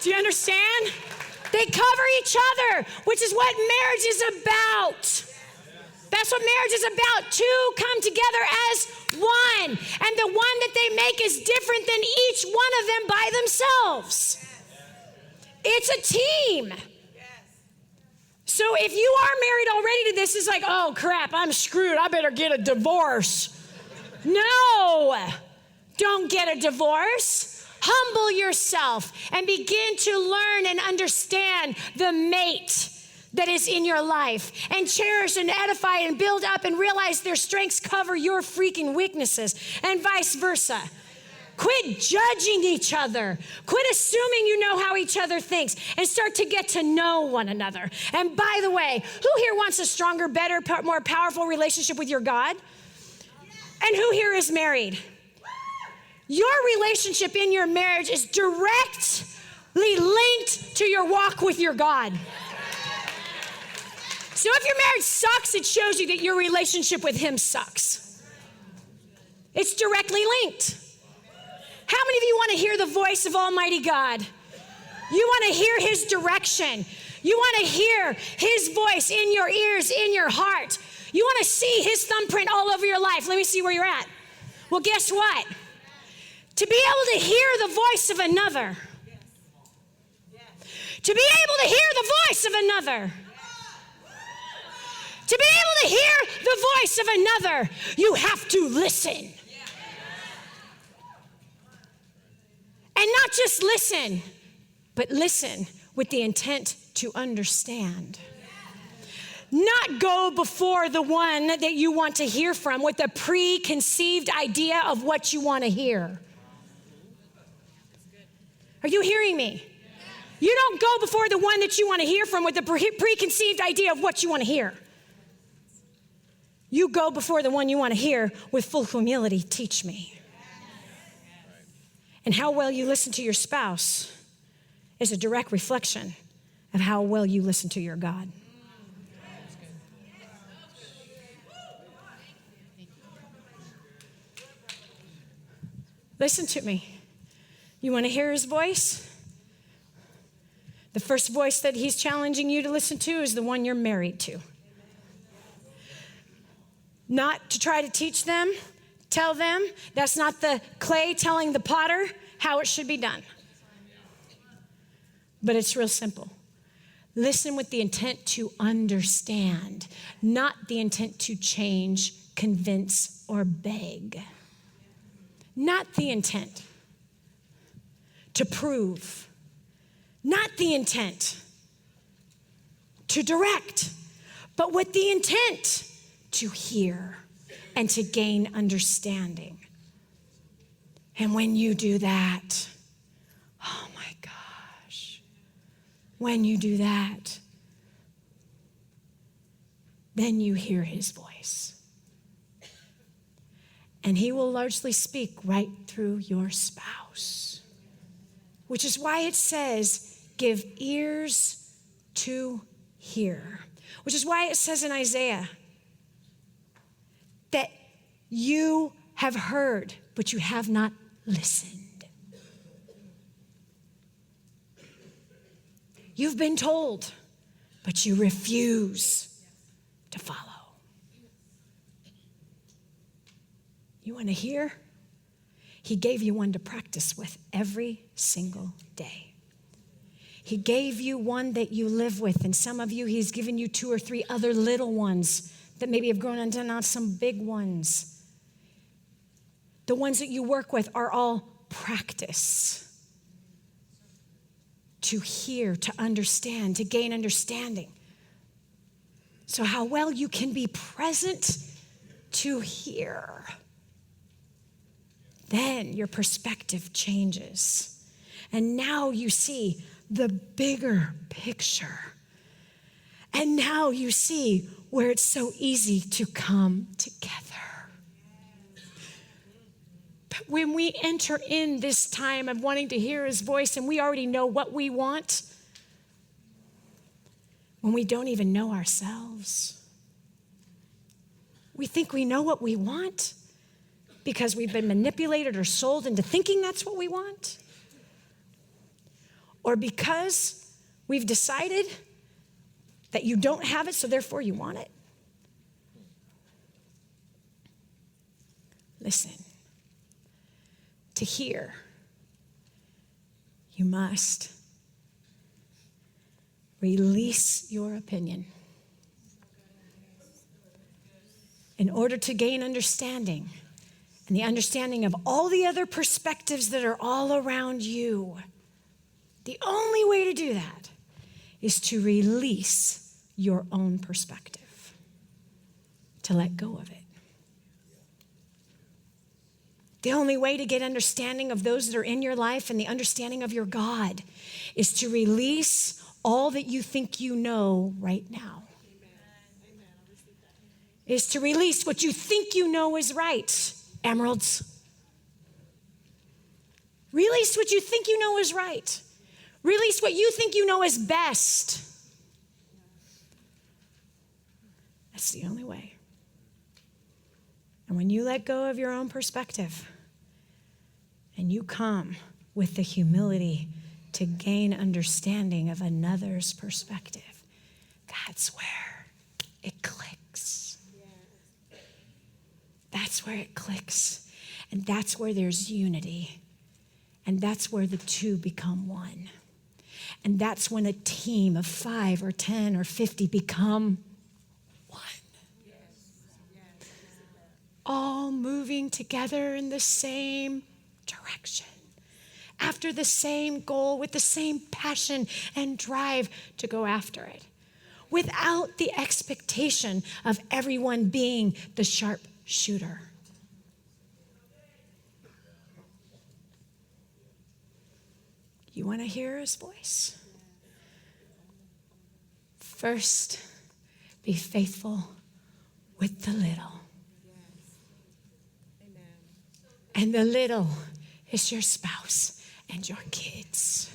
Do you understand? They cover each other, which is what marriage is about. That's what marriage is about. Two come together as one. And the one that they make is different than each one of them by themselves. It's a team. So if you are married already to this, it's like, oh crap, I'm screwed. I better get a divorce. No, don't get a divorce. Humble yourself and begin to learn and understand the mate that is in your life, and cherish and edify and build up and realize their strengths cover your freaking weaknesses, and vice versa. Quit judging each other. Quit assuming you know how each other thinks, and start to get to know one another. And by the way, who here wants a stronger, better, more powerful relationship with your God? And who here is married? Your relationship in your marriage is directly linked to your walk with your God. So if your marriage sucks, it shows you that your relationship with him sucks. It's directly linked. How many of you want to hear the voice of Almighty God? You want to hear his direction. You want to hear his voice in your ears, in your heart. You want to see his thumbprint all over your life. Let me see where you're at. Well, guess what? To be able to hear the voice of another. To be able to hear the voice of another. To be able to hear the voice of another, you have to listen. And not just listen, but listen with the intent to understand. Not go before the one that you want to hear from with a preconceived idea of what you want to hear. Are you hearing me? You don't go before the one that you want to hear from with a preconceived idea of what you want to hear. You go before the one you want to hear with full humility. Teach me. And how well you listen to your spouse is a direct reflection of how well you listen to your God. Listen to me. You want to hear his voice? The first voice that he's challenging you to listen to is the one you're married to. Not to try to teach them, tell them. That's not the clay telling the potter how it should be done. But it's real simple. Listen with the intent to understand, not the intent to change, convince, or beg. Not the intent to prove. Not the intent to direct, but with the intent to hear and to gain understanding. And when you do that, oh my gosh, when you do that, then you hear his voice. And he will largely speak right through your spouse, which is why it says, give ears to hear, which is why it says in Isaiah, that you have heard, but you have not listened. You've been told, but you refuse to follow. You want to hear? He gave you one to practice with every single day. He gave you one that you live with, and some of you, he's given you 2 or 3 other little ones that maybe have grown into now some big ones. The ones that you work with are all practice to hear, to understand, to gain understanding. So how well you can be present to hear, then your perspective changes. And now you see the bigger picture. And now you see where it's so easy to come together. But when we enter in this time of wanting to hear his voice and we already know what we want, when we don't even know ourselves, we think we know what we want because we've been manipulated or sold into thinking that's what we want. or because we've decided that you don't have it, so therefore you want it. Listen, to hear, you must release your opinion. In order to gain understanding, and the understanding of all the other perspectives that are all around you, the only way to do that is to release your own perspective, to let go of it. The only way to get understanding of those that are in your life and the understanding of your God is to release all that you think you know right now. Is to release what you think you know is right, emeralds. Release what you think you know is right. Release what you think you know is best. That's the only way. And when you let go of your own perspective and you come with the humility to gain understanding of another's perspective, that's where it clicks. That's where it clicks. And that's where there's unity. And that's where the two become one. And that's when a team of 5 or 10 or 50 become one. All moving together in the same direction, after the same goal, with the same passion and drive to go after it, without the expectation of everyone being the sharp shooter. You want to hear his voice? First, be faithful with the little. And the little is your spouse and your kids.